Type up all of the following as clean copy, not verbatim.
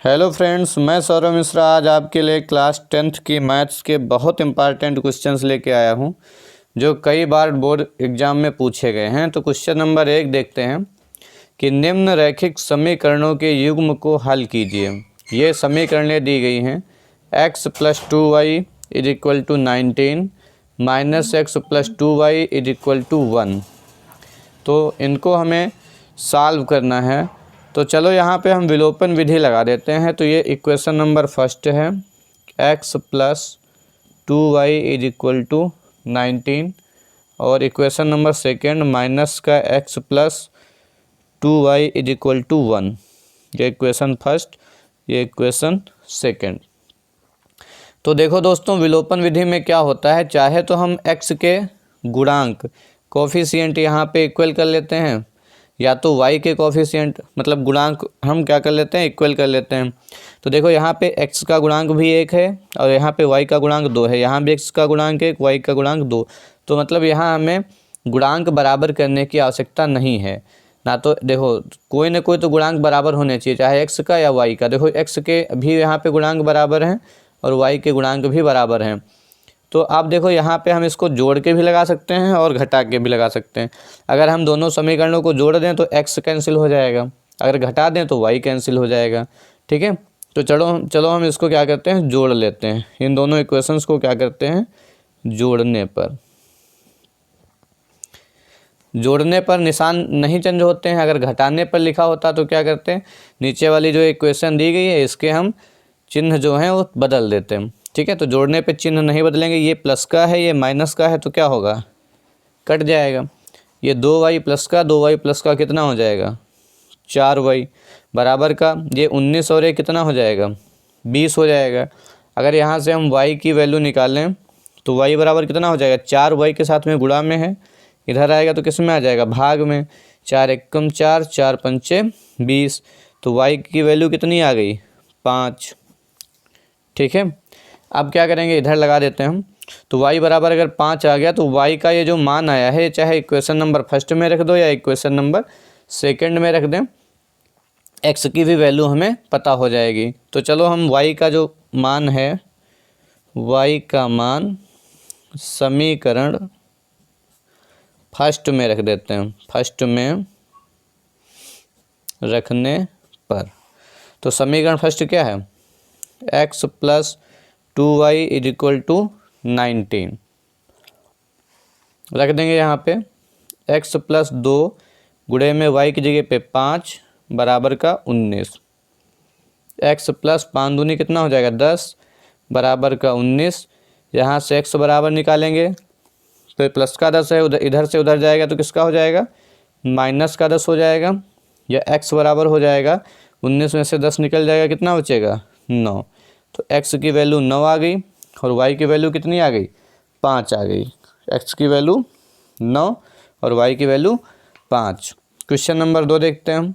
Hello friends, मैं सौरभ मिश्रा आज आपके लिए क्लास 10th की मैथ्स के बहुत इंपॉर्टेंट क्वेश्चंस लेके आया हूं जो कई बार बोर्ड एग्जाम में पूछे गए हैं। तो क्वेश्चन नंबर 1 देखते हैं कि निम्न रैखिक समीकरणों के युग्म को हल कीजिए। ये समीकरणें दी गई हैं x + 2y = 19 -x + 2y = 1। तो इनको हमें सॉल्व करना है। तो चलो यहाँ पे हम विलोपन विधि लगा देते हैं। तो ये इक्वेशन नंबर फर्स्ट है x + 2y = 19 और इक्वेशन नंबर सेकेंड माइनस का x + 2y = 1। ये इक्वेशन फर्स्ट, ये इक्वेशन सेकेंड। तो देखो दोस्तों, विलोपन विधि में क्या होता है, चाहे तो हम x के गुणांक कोफिशिएंट यहाँ पे इक्वल कर लेते हैं, या तो y के कोफिशिएंट मतलब गुणांक हम क्या कर लेते हैं, इक्वल कर लेते हैं। तो देखो यहाँ पे x का गुणांक भी 1 है और यहाँ पे y का गुणांक 2 है। यहाँ भी x का गुणांक 1, y का गुणांक 2। तो मतलब यहाँ हमें गुणांक बराबर करने की आवश्यकता नहीं है ना। तो देखो कोई ना कोई तो गुणांक बराबर होने चाहिए, चाहे x का या y का। देखो x के भी यहाँ पे गुणांक बराबर हैं और y के गुणांक भी बराबर हैं। तो आप देखो यहाँ पे हम इसको जोड़ के भी लगा सकते हैं और घटा के भी लगा सकते हैं। अगर हम दोनों समीकरणों को जोड़ दें तो x कैंसिल हो जाएगा, अगर घटा दें तो y कैंसिल हो जाएगा। ठीक है, तो चलो हम इसको क्या करते हैं, जोड़ लेते हैं। इन दोनों इक्वेशंस को क्या करते हैं, जोड़ने पर निशान नहीं चेंज होते हैं। अगर घटाने पर लिखा होता तो क्या करते हैं, नीचे वाली जो इक्वेशन दी गई है इसके हम चिन्ह जो हैं वो बदल देते हैं। ठीक है, तो जोड़ने पे चिन्ह नहीं बदलेंगे। ये प्लस का है, ये माइनस का है, तो क्या होगा, कट जाएगा। ये 2y प्लस का 2y प्लस का कितना हो जाएगा, 4y बराबर का ये 19 और ये कितना हो जाएगा, 20 हो जाएगा। अगर यहाँ से हम y की वैल्यू निकालें तो y बराबर कितना हो जाएगा, 4y के साथ में गुणा में है, इधर आएगा तो किस में आ जाएगा, भाग में। 4 एकम 4, 4 पंचे 20। तो y की वैल्यू कितनी आ गई, 5। ठीक है, अब क्या करेंगे, इधर लगा देते हैं हम। तो y बराबर अगर 5 आ गया तो y का ये जो मान आया है, चाहे इक्वेशन नंबर फर्स्ट में रख दो या इक्वेशन नंबर सेकंड में रख दें, x की भी वैल्यू हमें पता हो जाएगी। तो चलो हम y का जो मान है, y का मान समीकरण फर्स्ट में रख देते हैं। फर्स्ट में रखने पर तो समीकरण फर्स्ट क्या है, x + 2y = 19 रख देंगे। यहाँ पे x + 2 गुणे में y की जगह पे 5 बराबर का 19। x + 5 दूनी कितना हो जाएगा, 10 बराबर का 19। यहाँ से x बराबर निकालेंगे तो प्लस का 10 है, उधर इधर से उधर जाएगा तो किसका हो जाएगा, माइनस का 10 हो जाएगा। या x बराबर हो जाएगा 19 में से 10 निकल जाएगा, कितना बचेगा, 9। तो x की वैल्यू 9 आ गई और y की वैल्यू कितनी आ गई, 5 आ गई। x की वैल्यू 9 और y की वैल्यू 5। क्वेश्चन नंबर 2 देखते हैं हम।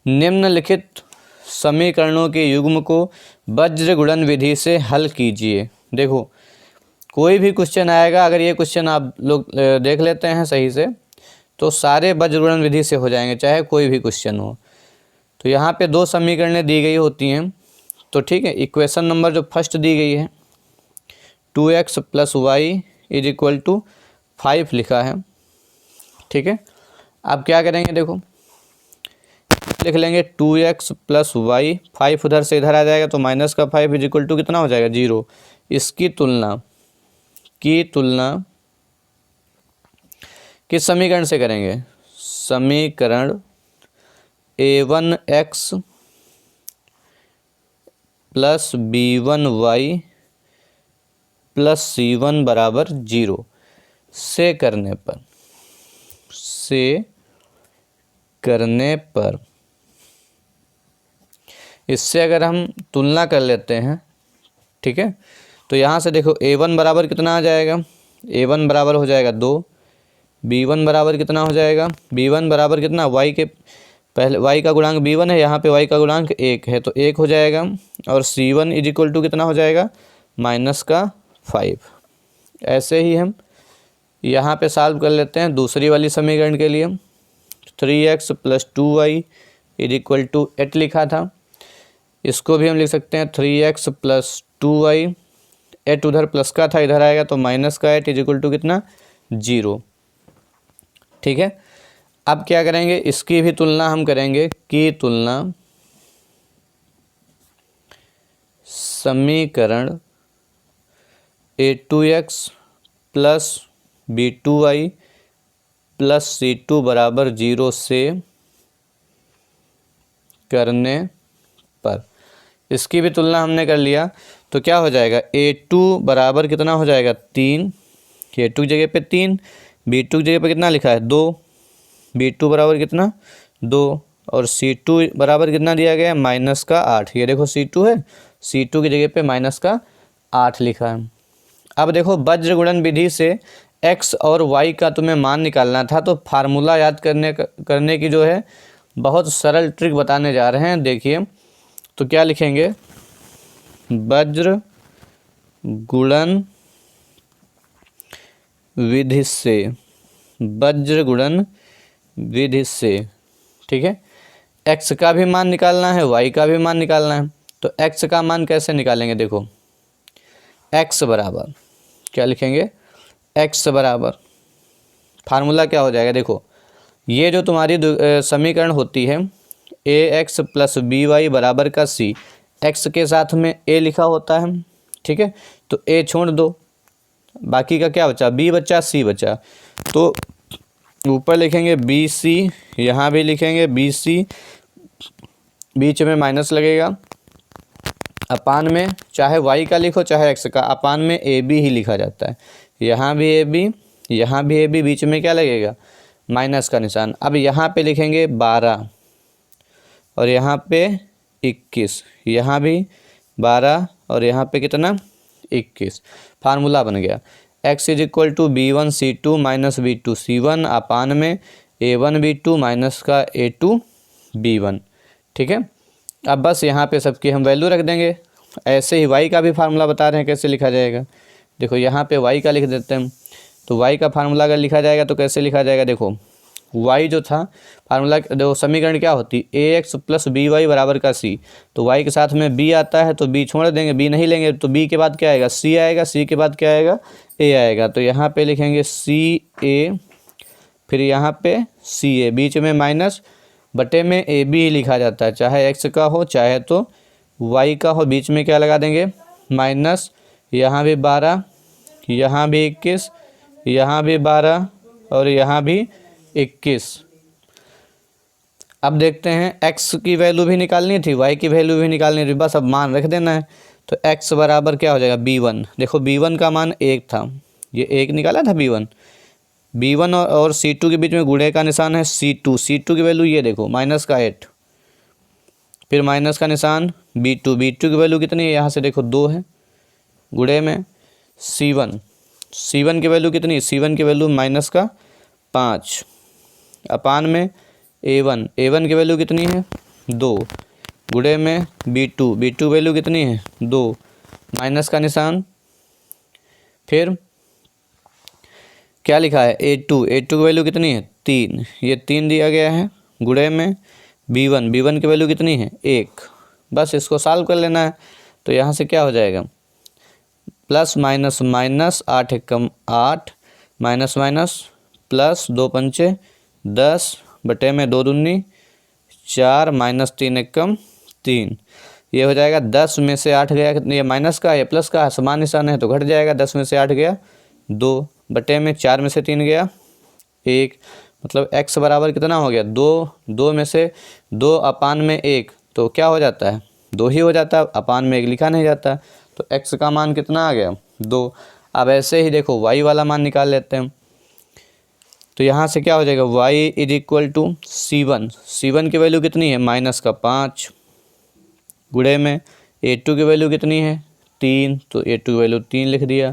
निम्नलिखित समीकरणों के युग्म को वज्र गुणन विधि से हल कीजिए। देखो कोई भी क्वेश्चन आएगा, अगर ये क्वेश्चन आप लोग देख लेते हैं सही से तो सारे वज्र गुणन विधि से हो जाएंगे, चाहे कोई भी क्वेश्चन हो। तो यहाँ पे 2 समीकरणें दी गई होती हैं। तो ठीक है, इक्वेशन नंबर जो फर्स्ट दी गई है 2x + y = 5 लिखा है। ठीक है, अब क्या करेंगे, देखो लिख लेंगे 2x + y, 5 उधर से इधर आ जाएगा तो माइनस का 5 = कितना हो जाएगा, 0। इसकी तुलना किस समीकरण से करेंगे, समीकरण a1x + b1y + c1 = 0 से करने पर इससे अगर हम तुलना कर लेते हैं, ठीक है, तो यहाँ से देखो a1 बराबर कितना आ जाएगा, a1 बराबर हो जाएगा 2, b1 बराबर कितना हो जाएगा, b1 बराबर कितना, y के पहले y का गुणांक b1 है, यहाँ पे y का गुणांक 1 है तो 1 हो जाएगा। और c1 = कितना हो जाएगा, -5। ऐसे ही हम यहाँ पे सॉल्व कर लेते हैं दूसरी वाली समीकरण के लिए। 3x + 2y = 8 लिखा था। इसको भी हम लिख सकते हैं 3x प्लस 2y, 8 उधर प्लस का था इधर आएगा तो माइनस का 8 इज इक्वल टू कितना 0। ठीक है, अब क्या करेंगे, इसकी भी तुलना हम करेंगे कि तुलना समीकरण a2x plus b2y plus c2 बराबर 0 से करने पर। इसकी भी तुलना हमने कर लिया तो क्या हो जाएगा, a2 बराबर कितना हो जाएगा 3, a2 की जगह पे 3, b2 की जगह पे कितना लिखा है 2, b2 बराबर कितना 2 और c2 बराबर कितना दिया गया है माइनस का 8। ये देखो c2 है, c2 की जगह पे माइनस का 8 लिखा है। अब देखो वज्र गुणन विधि से x और y का तुम्हें मान निकालना था, तो फार्मूला याद करने की जो है बहुत सरल ट्रिक बताने जा रहे हैं। देखिए तो क्या लिखेंगे, वज्र गुणन विधि से, वज्र गुणन विधि से, ठीक है, x का भी मान निकालना है y का भी मान निकालना है। तो x का मान कैसे निकालेंगे, देखो x बराबर क्या लिखेंगे, x बराबर फार्मूला क्या हो जाएगा, देखो ये जो तुम्हारी समीकरण होती है ax प्लस by बराबर का c, x के साथ में a लिखा होता है, ठीक है, तो a छोड़ दो, बाकी का क्या बचा, b बचा c बचा, तो ऊपर लिखेंगे bc, यहाँ भी लिखेंगे bc, बीच में माइनस लगेगा, अपान में चाहे y का लिखो चाहे x का, अपान में ab ही लिखा जाता है, यहाँ भी ab, यहाँ भी ab, बीच में क्या लगेगा माइनस का निशान। अब यहाँ पे लिखेंगे 12 और यहाँ पे 21, यहाँ भी 12 और यहाँ पे कितना 21, फार्मूला बन गया x is equal to b1c2 minus b2c1 upon में a1b2 माइनस का a2b1। ठीक है, अब बस यहाँ पे सबकी हम वैल्यू रख देंगे। ऐसे ही y का भी फार्मूला बता रहे हैं कैसे लिखा जाएगा, देखो यहाँ पे y का लिख देते हैं। तो y का फार्मूला अगर लिखा जाएगा तो कैसे लिखा जाएगा, देखो y जो था फार्मूला, देखो समीकरण क्या होती, ax प्लस by बराबर का c, तो y के साथ में b आता है तो b छोड़ देंगे, b नहीं लेंगे तो b के बाद क्या आएगा c आएगा, c के बाद क्या आएगा a आएगा, तो यहाँ पे लिखेंगे ca, फिर यहाँ पे ca, बीच में माइनस, बटे में ab ही लिखा जाता है, चाहे x का हो चाहे तो y का हो, बीच में क्या लगा देंगे माइनस, यहाँ भी 12, यहाँ भी 21, यहाँ भी 12 और यहाँ भी 21। अब देखते हैं x की वैल्यू भी निकालनी थी, y की वैल्यू भी निकालनी थी, बस अब मान रख देना है। तो x बराबर क्या हो जाएगा b1, देखो b1 का मान 1 था, ये 1 निकाला था b1 और c2 के बीच में गुणे का निशान है c2 की वैल्यू ये देखो माइनस का 8, फिर माइनस का निशान b2 की वैल्यू कितनी है, यहाँ से देखो 2 है, गुणे में c1 की वैल्यू कितनी है, c1 की वैल्यू माइनस का 5, अपान में a1 की वैल्यू कितनी है 2, गुणे में b2 वैल्यू कितनी है 2, माइनस का निशान, फिर क्या लिखा है a2 की वैल्यू कितनी है 3, ये 3 दिया गया है, गुणे में b1 की वैल्यू कितनी है 1। बस इसको सॉल्व कर लेना है। तो यहाँ से क्या हो जाएगा, प्लस माइनस माइनस, 8 एकम 8, माइनस माइनस प्लस, 2 पंचे 10, बटे में 2 दूनी 4, माइनस 3 एकम 3, ये हो जाएगा 10 में से 8 गया, कितनी ये माइनस का है प्लस का समान निशान है तो घट जाएगा, 10 में से 8 गया 2, बटे में 4 में से 3 गया 1, मतलब x बराबर कितना हो गया 2 में से 2 अपान में 1, तो क्या हो जाता है 2 ही हो जाता है, अपान में 1 लिखा नहीं जाता, तो x का मान कितना आ गया 2। अब ऐसे ही देखो y वाला मान निकाल लेते हैं। तो यहाँ से क्या हो जाएगा, y is equal to c1 की वैल्यू कितनी है माइनस का 5, गुणे में a2 की वैल्यू कितनी है 3, तो a2 की वैल्यू 3 लिख दिया,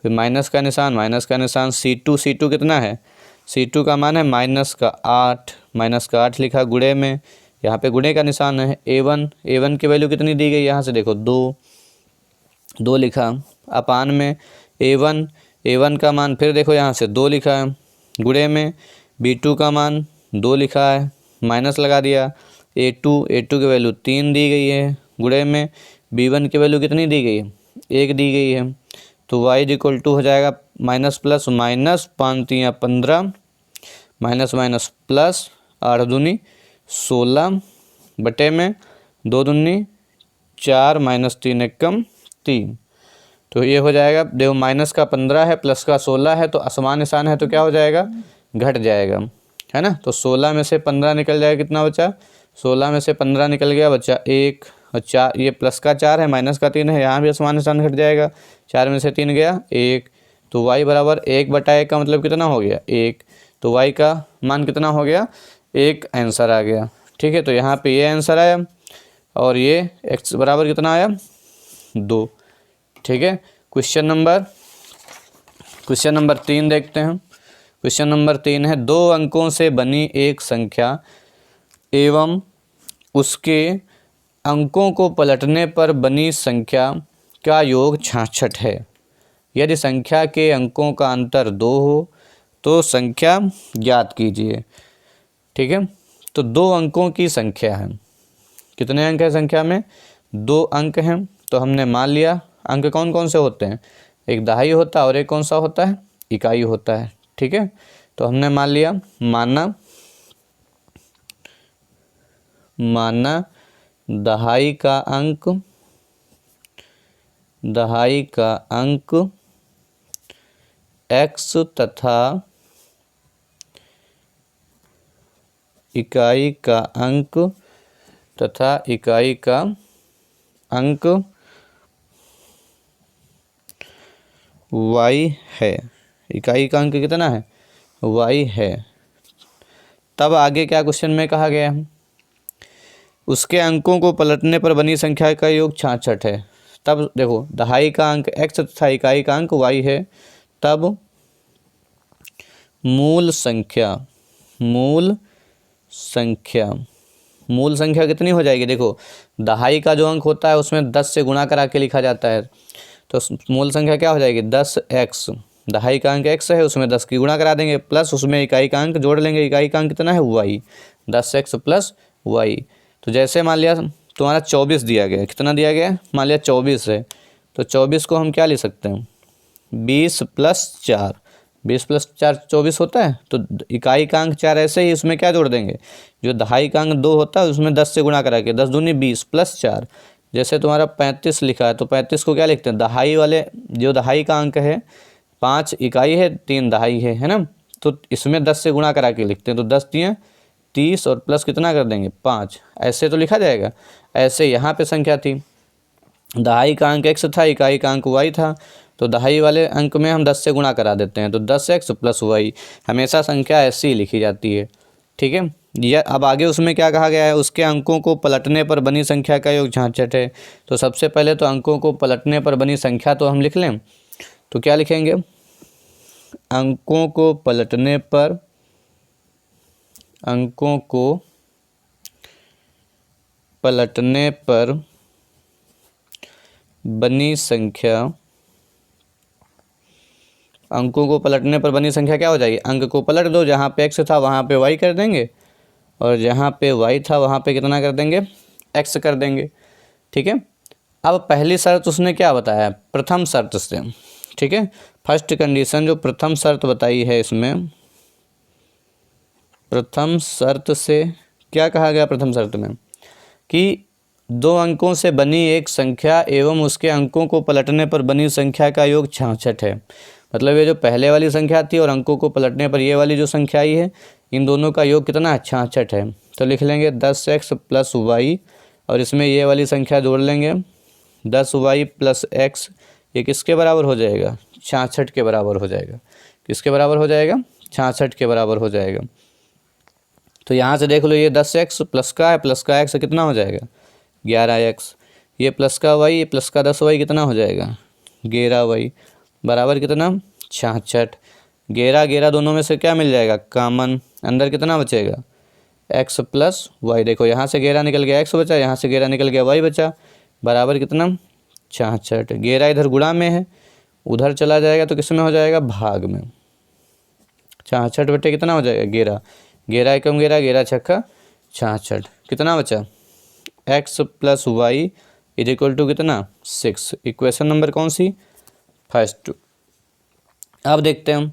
फिर माइनस का निशान c2 कितना है, c2 का मान है माइनस का 8 लिखा, गुणे में यहाँ पे गुणे का निशान है a1 की वैल्यू कितनी दी गई, यहाँ से देखो 2 लिखा, अपान में a1 का मान, फिर देखो यहाँ से 2 लिखा है, गुणे में b2 का मान 2 लिखा है, माइनस लगा दिया, a2 की वैल्यू 3 दी गई है, गुणे में b1 की वैल्यू कितनी दी गई है, 1 दी गई है। तो y इक्वल टू हो जाएगा minus plus minus 5 तियाँ 15 minus minus plus 8 दूनी 16 बटे में 2 दूनी 4 माइनस 3 एकम 3। तो ये हो जाएगा, देखो माइनस का 15 है प्लस का 16 है तो असमान निशान है तो क्या हो जाएगा, घट जाएगा, है ना। तो 16 में से 15 निकल जाएगा, कितना बचा, 16 में से 15 निकल गया, बचा 1 और 4, ये प्लस का 4 है माइनस का 3 है, यहाँ भी असमान निशान घट जाएगा, 4 में से 3 गया 1। तो y बराबर 1/1 का मतलब कितना हो गया, 1। तो y का मान कितना हो गया, 1 आंसर आ गया। ठीक है, तो यहाँ पे ये आंसर आया और ये x बराबर कितना आया, 2। ठीक है, क्वेश्चन नंबर 3 देखते हैं। क्वेश्चन नंबर 3 है, 2 अंकों से बनी एक संख्या एवं उसके अंकों को पलटने पर बनी संख्या का योग 66 है। यदि संख्या के अंकों का अंतर 2 हो तो संख्या ज्ञात कीजिए। ठीक है, तो 2 अंकों की संख्या है, कितने अंक है संख्या में, 2 अंक हैं। तो हमने मान लिया अंक कौन कौन से होते हैं, एक दहाई होता है और एक कौन सा होता है, इकाई होता है। ठीक है, तो हमने मान लिया, माना दहाई का अंक x तथा इकाई का अंक y है। इकाई का अंक कितना है, y है। तब आगे क्या क्वेश्चन में कहा गया है, उसके अंकों को पलटने पर बनी संख्या का योग 66 है। तब देखो दहाई का अंक x तथा इकाई का अंक y है, तब मूल संख्या कितनी हो जाएगी, देखो दहाई का जो अंक होता है उसमें 10 से गुणा करा के लिखा जाता है, तो मूल संख्या क्या हो जाएगी, 10x। दहाई का अंक x है, उसमें 10 की गुणा करा देंगे, प्लस उसमें इकाई का अंक जोड़ लेंगे, इकाई का अंक कितना है, y, 10x प्लस y। तो जैसे मान लिया तुम्हारा 24 दिया गया, कितना दिया गया, मान लिया 24 है, तो 24 को हम क्या ले सकते हैं, 20 प्लस 4, 20 प्लस 4 24 होता है। तो इकाई का अंक 4 ऐसे ही उसमें क्या जोड़ देंगे, जो दहाई का अंक 2 होता है उसमें 10 से गुणा करा के, 10 दूनी 20 प्लस 4। जैसे तुम्हारा 35 लिखा है तो 35 को क्या लिखते हैं, दहाई वाले, जो दहाई का अंक है 5 इकाई है 3 दहाई है ना, तो इसमें 10 से गुणा करा के लिखते हैं, तो 10 दिए 30 और प्लस कितना कर देंगे 5, ऐसे तो लिखा जाएगा। ऐसे यहाँ पे संख्या थी, दहाई का अंक x था, इकाई का अंक y था, तो दहाई वाले अंक में हम 10 से गुणा करा देते हैं, तो 10x प्लस y, हमेशा संख्या ऐसी ही लिखी जाती है। ठीक है, यह अब आगे उसमें क्या कहा गया है, उसके अंकों को पलटने पर बनी संख्या का योग 66 है। तो सबसे पहले तो अंकों को पलटने पर बनी संख्या तो हम लिख लें, तो क्या लिखेंगे, अंकों को पलटने पर बनी संख्या, अंकों को पलटने पर बनी संख्या क्या हो जाएगी, अंक को पलट दो, जहाँ पे x था वहाँ पे y कर देंगे और जहाँ पे y था वहाँ पे कितना कर देंगे, x कर देंगे। ठीक है, अब पहली शर्त उसने क्या बताया, प्रथम शर्त से। ठीक है, फर्स्ट कंडीशन जो प्रथम शर्त बताई है, इसमें प्रथम शर्त से क्या कहा गया, प्रथम शर्त में कि 2 अंकों से बनी एक संख्या एवं उसके अंकों को पलटने पर बनी संख्या का योग 66 है। मतलब ये जो पहले वाली संख्या थी और अंकों को पलटने पर ये वाली जो संख्या आई है, इन दोनों का योग कितना है, 66 है। तो लिख लेंगे 10x प्लस y और इसमें ये वाली संख्या जोड़ लेंगे 10y प्लस x, ये किसके बराबर हो जाएगा, 66 के बराबर हो जाएगा। किसके बराबर हो जाएगा, 66 के बराबर हो जाएगा। तो यहाँ से देख लो, ये 10x प्लस का है, प्लस का x कितना हो जाएगा, 11x, ये प्लस का y, ये प्लस का 10y कितना हो जाएगा, 11y, बराबर कितना 66। 11 दोनों में से क्या मिल जाएगा, कॉमन, अंदर कितना बचेगा, x प्लस y। देखो यहाँ से 11 निकल गया, x बचा, यहाँ से 11 निकल गया, y बचा, बराबर कितना 66। 11 इधर गुणा में है, उधर चला जाएगा तो किस में हो जाएगा, भाग में। 66 बटे कितना हो जाएगा, 11, 11 एकम 11, 11 छक्का 66, कितना बचा, x plus y is equal to कितना 6। इक्वेशन नंबर कौन सी, फर्स्ट। अब देखते हैं हम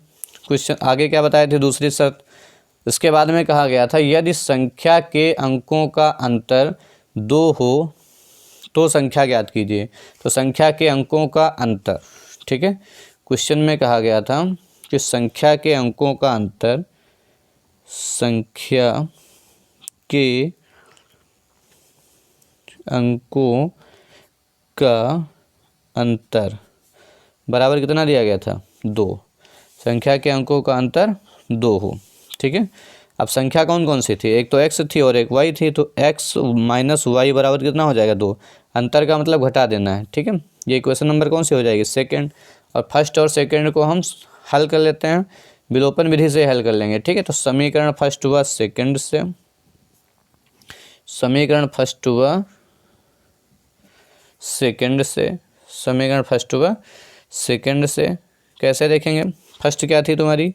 क्वेश्चन आगे क्या बताए थे, दूसरी शर्त। इसके बाद में कहा गया था यदि संख्या के अंकों का अंतर 2 हो तो संख्या ज्ञात कीजिए। तो संख्या के अंकों का अंतर, ठीक है, क्वेश्चन में कहा गया था कि संख्या के अंकों का अंतर, संख्या के अंकों का अंतर बराबर कितना दिया गया था 2। संख्या के अंकों का अंतर 2 हो, ठीक है। अब संख्या कौन कौन सी थी, एक तो x थी और एक y थी, तो x माइनस वाई बराबर कितना हो जाएगा 2। अंतर का मतलब घटा देना है, ठीक है। ये इक्वेशन नंबर कौन सी हो जाएगी, सेकंड। और फर्स्ट और सेकंड को हम हल कर लेते हैं, विलोपन विधि से हल कर लेंगे, ठीक है। तो समीकरण फर्स्ट हुआ सेकंड से, समीकरण फर्स्ट हुआ सेकंड से, समीकरण फर्स्ट हुआ सेकंड से। कैसे देखेंगे, फर्स्ट क्या थी तुम्हारी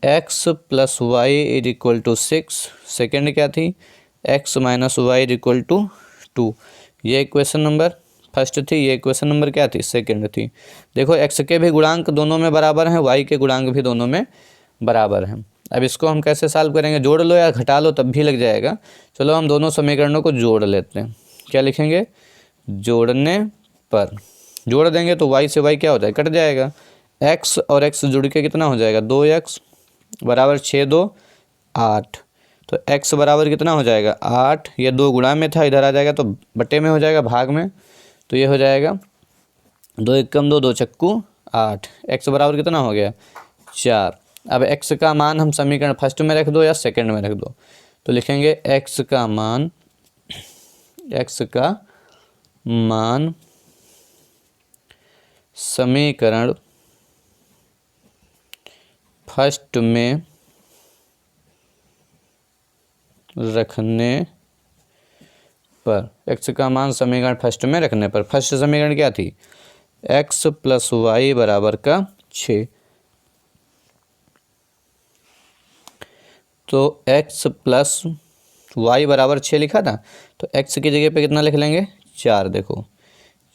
x plus Y is equal to 6, second क्या थी x minus Y is equal to 2। ये इक्वेशन नंबर फर्स्ट थी, ये इक्वेशन नंबर क्या थी, सेकेंड थी। देखो x के भी गुणांक दोनों में बराबर हैं, y के गुणांक भी दोनों में बराबर हैं। अब इसको हम कैसे सॉल्व करेंगे, जोड़ लो या घटा लो तब भी लग जाएगा। चलो हम दोनों समीकरणों को जोड़ लेते हैं। क्या लिखेंगे, जोड़ने पर, जोड़ देंगे तो y से y क्या हो जाएगा, कट जाएगा। x और x जुड़ के कितना हो जाएगा 2x बराबर 6 2 8। तो x बराबर कितना हो जाएगा 8, ये 2 गुणा में था, इधर आ जाएगा तो बटे में हो जाएगा, भाग में। तो ये हो जाएगा 2 एकम 2 2 चक्कू 8। x बराबर कितना हो गया 4। अब x का मान हम समीकरण फर्स्ट में रख दो या सेकंड में रख दो, तो लिखेंगे x का मान समीकरण फर्स्ट में रखने पर, x का मान समीकरण फर्स्ट में रखने पर, फर्स्ट समीकरण क्या थी x प्लस वाई बराबर का 6। तो x प्लस वाई बराबर 6 लिखा था, तो x की जगह पे कितना लिख लेंगे 4। देखो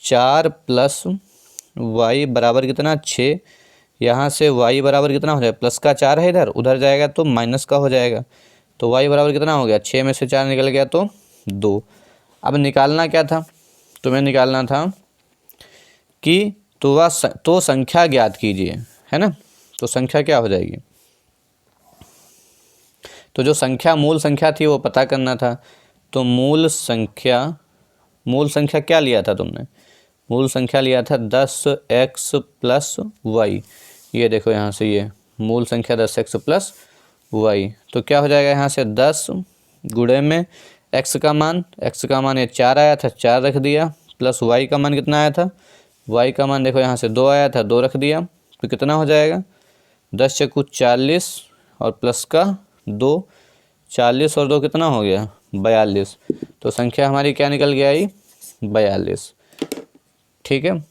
4 प्लस वाई बराबर कितना 6, यहाँ से y बराबर कितना हो जाएगा, प्लस का 4 है इधर, उधर जाएगा तो माइनस का हो जाएगा। तो y बराबर कितना हो गया, 6 में से 4 निकल गया तो 2। अब निकालना क्या था, तुम्हें निकालना था कि तो संख्या ज्ञात कीजिए, है ना। तो संख्या क्या हो जाएगी, तो जो संख्या मूल संख्या थी वो पता करना था। तो मूल संख्या क्या लिया था तुमने, मूल संख्या लिया था 10x प्लस वाई। ये देखो यहाँ से ये मूल संख्या 10x प्लस वाई। तो क्या हो जाएगा यहाँ से 10 गुणे में x का मान ये 4 आया था, 4 रख दिया, प्लस y का मान कितना आया था, y का मान देखो यहाँ से 2 आया था, 2 रख दिया। तो कितना हो जाएगा 10 चक्कू 40 और प्लस का 2, 40 और 2 कितना हो गया 42। तो संख्या हमारी क्या निकल गया, 42, ठीक है।